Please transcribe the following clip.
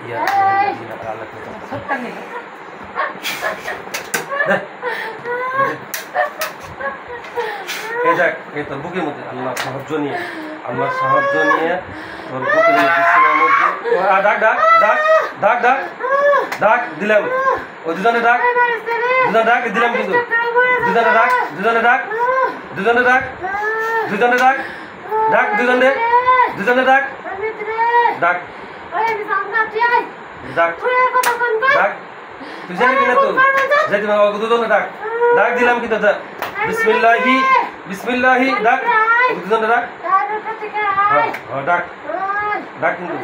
Ya, Allah এই তোর বুকের মধ্যে আল্লাহ সাহায্য নিয়ে তোর বুকের বিছানার মধ্যে ডাক ডাক ডাক ডাক ডাক ডাক দিলাম ওই দুজনে ডাক দিলাম কিন্তু দুজনে ডাক ডাক তুই জানি কিনা তো যাইতে দুজনে ডাক দিলাম কিন্তু বিসমিল্লাহি ডাক দুজনে ডাক কিন্তু